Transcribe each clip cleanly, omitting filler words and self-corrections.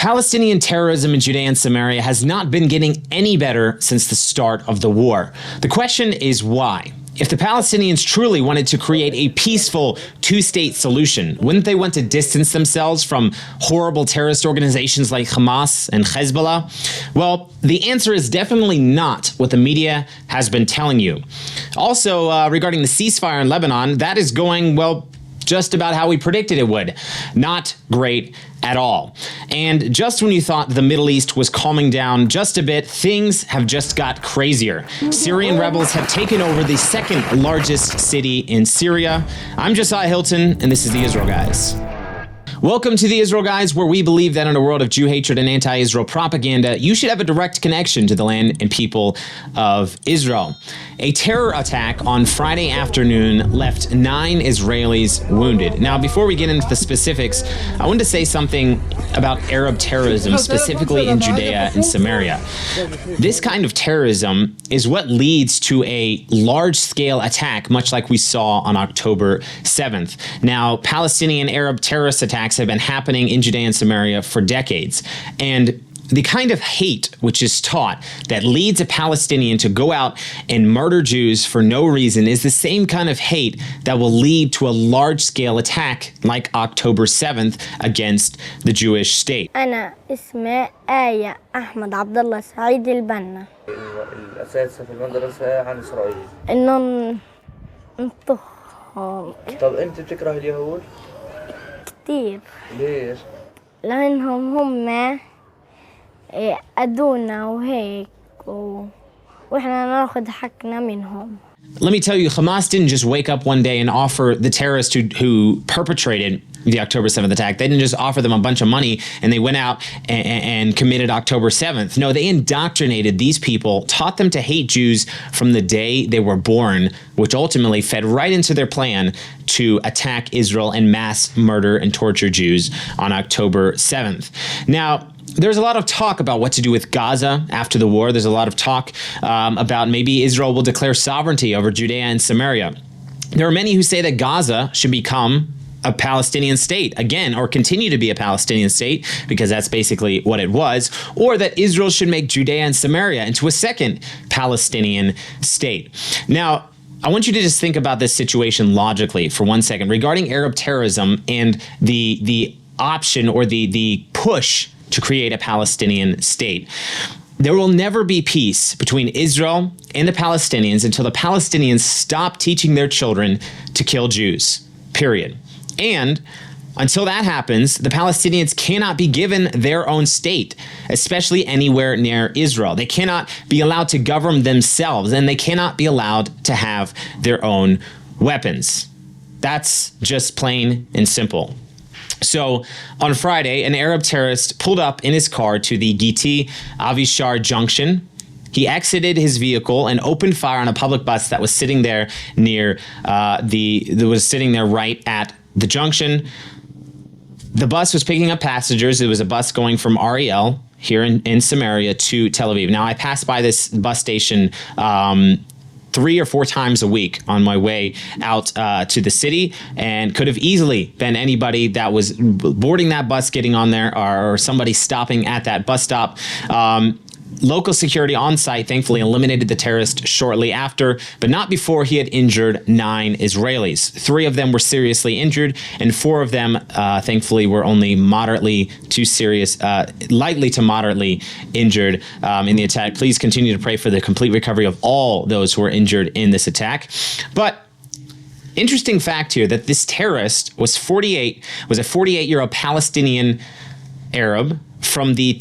Palestinian terrorism in Judea and Samaria has not been getting any better since the start of the war. The question is why? If the Palestinians truly wanted to create a peaceful two-state solution, wouldn't they want to distance themselves from horrible terrorist organizations like Hamas and Hezbollah? Well, the answer is definitely not what the media has been telling you. Also, regarding the ceasefire in Lebanon, that is going, well, just about how we predicted it would. Not great at all. And just when you thought the Middle East was calming down just a bit, things have just got crazier. Syrian rebels have taken over the second largest city in Syria. I'm Josiah Hilton, and this is the Israel Guys. Welcome to the Israel Guys, where we believe that in a world of Jew hatred and anti-Israel propaganda, you should have a direct connection to the land and people of Israel. A terror attack on Friday afternoon left 9 Israelis wounded. Now, before we get into the specifics, I wanted to say something about Arab terrorism, specifically in Judea and Samaria. This kind of terrorism is what leads to a large-scale attack, much like we saw on October 7th. Now, Palestinian Arab terrorist attacks have been happening in Judea and Samaria for decades, and the kind of hate which is taught that leads a Palestinian to go out and murder Jews for no reason is the same kind of hate that will lead to a large-scale attack like October 7th against the Jewish state. أنا اسمي آية أحمد عبد الله سعيد البنا. الأساس في المدرسة عن إسرائيل. إنهم انطخهم. طب أنت بتكره اليهود؟ كتير. ليش؟ لأنهم هم أدونا وهيك وإحنا ناخد حقنا منهم. Let me tell you, Hamas didn't just wake up one day and offer the terrorists who perpetrated the October 7th attack. They didn't just offer them a bunch of money and they went out and committed October 7th. No, they indoctrinated these people, taught them to hate Jews from the day they were born, which ultimately fed right into their plan to attack Israel and mass murder and torture Jews on October 7th. Now, there's a lot of talk about what to do with Gaza after the war. There's a lot of talk about maybe Israel will declare sovereignty over Judea and Samaria. There are many who say that Gaza should become a Palestinian state again, or continue to be a Palestinian state, because that's basically what it was, or that Israel should make Judea and Samaria into a second Palestinian state. Now, I want you to just think about this situation logically for 1 second regarding Arab terrorism and the option or the push to create a Palestinian state. There will never be peace between Israel and the Palestinians until the Palestinians stop teaching their children to kill Jews, period. And until that happens, the Palestinians cannot be given their own state, especially anywhere near Israel. They cannot be allowed to govern themselves, and they cannot be allowed to have their own weapons. That's just plain and simple. So on Friday, an Arab terrorist pulled up in his car to the Giti Avishar junction. He exited his vehicle and opened fire on a public bus that was sitting there near right at the junction. The bus was picking up passengers. It was a bus going from Ariel here in Samaria to Tel Aviv. Now, I passed by this bus station 3 or 4 times a week on my way out to the city, and could have easily been anybody that was boarding that bus, getting on there, or somebody stopping at that bus stop. Local security on site thankfully eliminated the terrorist shortly after, but not before he had injured 9 Israelis. 3 of them were seriously injured, and 4 of them thankfully were only lightly to moderately injured in the attack. Please continue to pray for the complete recovery of all those who were injured in this attack. But interesting fact here that this terrorist was a 48-year-old Palestinian Arab from the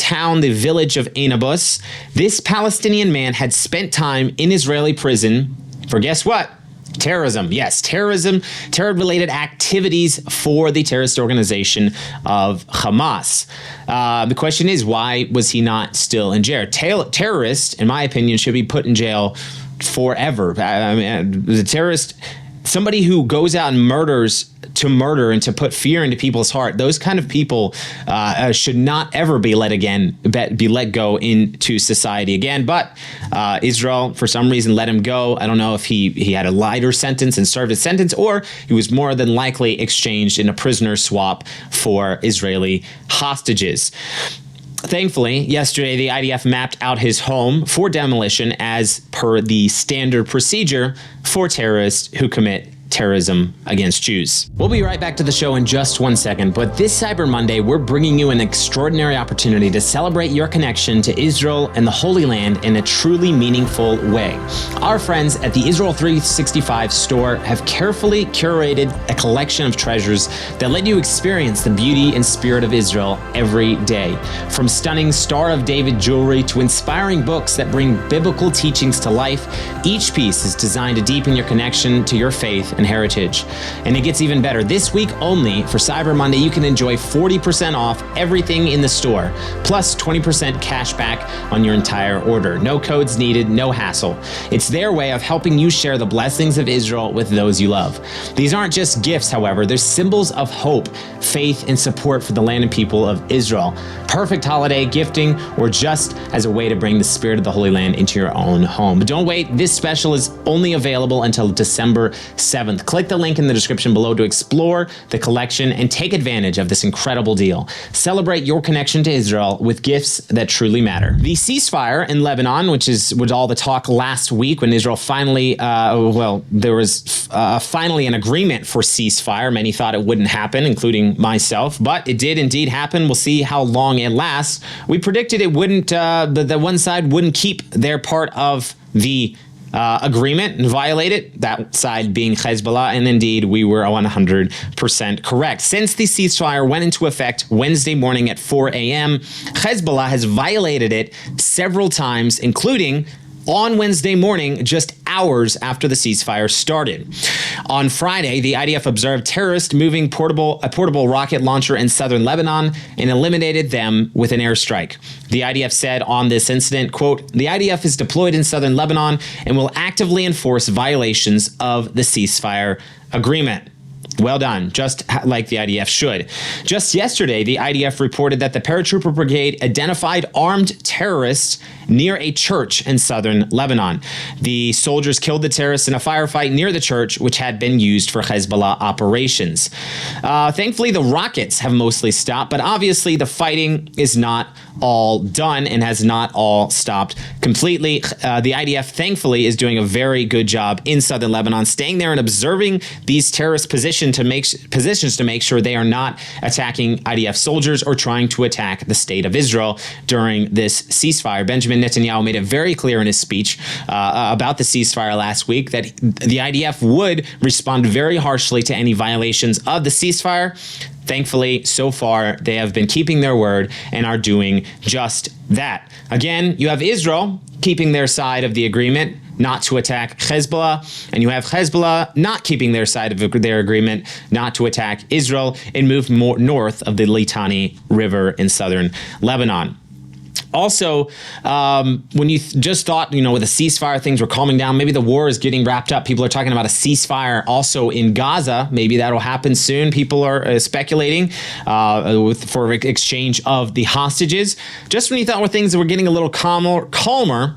village of Anabus. This Palestinian man had spent time in Israeli prison for, guess what? Terrorism. Yes, terror-related activities for the terrorist organization of Hamas. The question is, why was he not still in jail? Terrorists, in my opinion, should be put in jail forever. I mean, the terrorist, somebody who goes out and murders to murder and to put fear into people's heart, those kind of people should not ever be let go into society again. But Israel, for some reason, let him go. I don't know if he had a lighter sentence and served his sentence, or he was more than likely exchanged in a prisoner swap for Israeli hostages. Thankfully, yesterday the IDF mapped out his home for demolition as per the standard procedure for terrorists who commit terrorism against Jews. We'll be right back to the show in just 1 second, but this Cyber Monday, we're bringing you an extraordinary opportunity to celebrate your connection to Israel and the Holy Land in a truly meaningful way. Our friends at the Israel 365 store have carefully curated a collection of treasures that let you experience the beauty and spirit of Israel every day. From stunning Star of David jewelry to inspiring books that bring biblical teachings to life, each piece is designed to deepen your connection to your faith and heritage. And it gets even better. This week only, for Cyber Monday, you can enjoy 40% off everything in the store, plus 20% cash back on your entire order. No codes needed, no hassle. It's their way of helping you share the blessings of Israel with those you love. These aren't just gifts, however, they're symbols of hope, faith, and support for the land and people of Israel. Perfect holiday gifting, or just as a way to bring the spirit of the Holy Land into your own home. But don't wait, this special is only available until December 7th. Click the link in the description below to explore the collection and take advantage of this incredible deal. Celebrate your connection to Israel with gifts that truly matter. The ceasefire in Lebanon, which was all the talk last week when Israel finally, there was finally an agreement for ceasefire. Many thought it wouldn't happen, including myself, but it did indeed happen. We'll see how long it lasts. We predicted it wouldn't, the one side wouldn't keep their part of the agreement and violate it, that side being Hezbollah, and indeed we were 100% correct. Since the ceasefire went into effect Wednesday morning at 4 a.m., Hezbollah has violated it several times, including on Wednesday morning, just hours after the ceasefire started. On Friday, the IDF observed terrorists moving a portable rocket launcher in southern Lebanon and eliminated them with an airstrike. The IDF said on this incident, quote, "The IDF is deployed in southern Lebanon and will actively enforce violations of the ceasefire agreement." Well done, just like the IDF should. Just yesterday, the IDF reported that the paratrooper brigade identified armed terrorists near a church in southern Lebanon. The soldiers killed the terrorists in a firefight near the church, which had been used for Hezbollah operations. Thankfully, the rockets have mostly stopped, but obviously the fighting is not all done and has not all stopped completely. The IDF, thankfully, is doing a very good job in southern Lebanon, staying there and observing these terrorist positions to make sure they are not attacking IDF soldiers or trying to attack the state of Israel during this ceasefire. Benjamin Netanyahu made it very clear in his speech about the ceasefire last week that the IDF would respond very harshly to any violations of the ceasefire. Thankfully, so far, they have been keeping their word and are doing just that. Again, you have Israel keeping their side of the agreement, not to attack Hezbollah, and you have Hezbollah not keeping their side of their agreement, not to attack Israel, and move more north of the Litani River in southern Lebanon. Also, when you just thought, with a ceasefire, things were calming down, maybe the war is getting wrapped up. People are talking about a ceasefire also in Gaza. Maybe that'll happen soon. People are speculating for exchange of the hostages. Just when you thought things were getting a little calmer,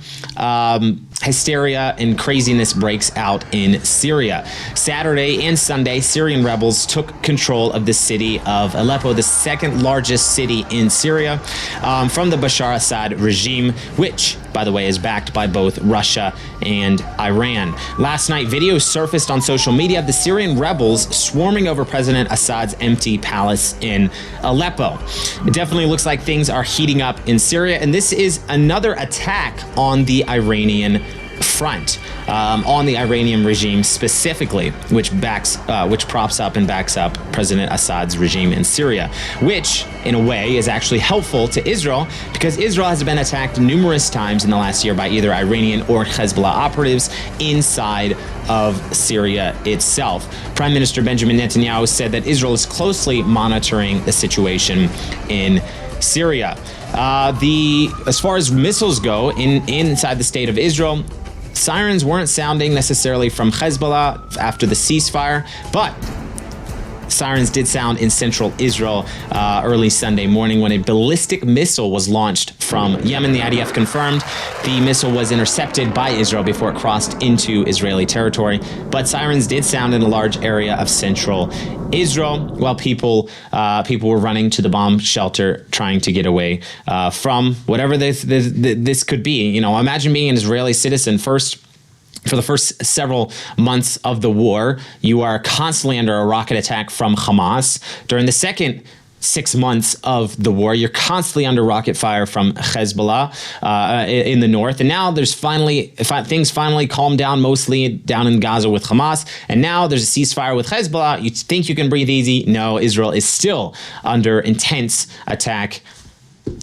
hysteria and craziness breaks out in Syria. Saturday and Sunday, Syrian rebels took control of the city of Aleppo, the second largest city in Syria, from the Bashar Assad regime, which, by the way, is backed by both Russia and Iran. Last night, videos surfaced on social media of the Syrian rebels swarming over President Assad's empty palace in Aleppo. It definitely looks like things are heating up in Syria, and this is another attack on the Iranian front, on the Iranian regime specifically, which props up and backs up President Assad's regime in Syria, which in a way is actually helpful to Israel because Israel has been attacked numerous times in the last year by either Iranian or Hezbollah operatives inside of Syria itself. Prime Minister Benjamin Netanyahu said that Israel is closely monitoring the situation in Syria. As far as missiles go inside the state of Israel, sirens weren't sounding necessarily from Hezbollah after the ceasefire, but sirens did sound in central Israel early Sunday morning when a ballistic missile was launched from Yemen. The IDF confirmed the missile was intercepted by Israel before it crossed into Israeli territory, but sirens did sound in a large area of central Israel while people were running to the bomb shelter trying to get away from whatever this could be. You know, imagine being an Israeli citizen for the first several months of the war. You are constantly under a rocket attack from Hamas. During the second 6 months of the war, you're constantly under rocket fire from Hezbollah in the north. And now there's things finally calmed down, mostly down in Gaza with Hamas. And now there's a ceasefire with Hezbollah. You think you can breathe easy? No, Israel is still under intense attack.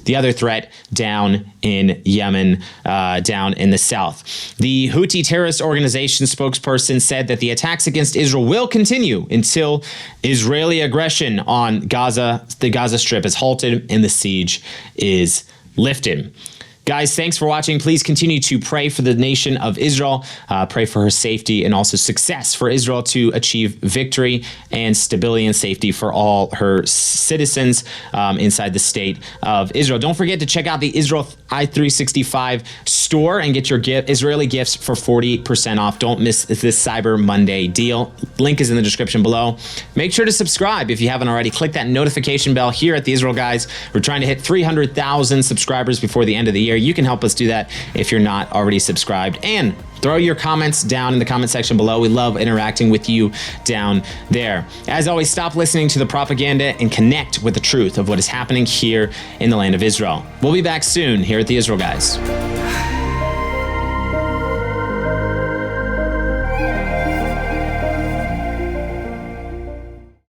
The other threat down in Yemen, down in the south. The Houthi terrorist organization spokesperson said that the attacks against Israel will continue until Israeli aggression on Gaza, the Gaza Strip, is halted and the siege is lifted. Guys, thanks for watching. Please continue to pray for the nation of Israel, pray for her safety and also success for Israel to achieve victory and stability and safety for all her citizens inside the state of Israel. Don't forget to check out the Israel I-365 store and get your Israeli gifts for 40% off. Don't miss this Cyber Monday deal. Link is in the description below. Make sure to subscribe if you haven't already. Click that notification bell here at the Israel Guys. We're trying to hit 300,000 subscribers before the end of the year. You can help us do that if you're not already subscribed. And throw your comments down in the comment section below. We love interacting with you down there. As always, stop listening to the propaganda and connect with the truth of what is happening here in the land of Israel. We'll be back soon here at the Israel Guys.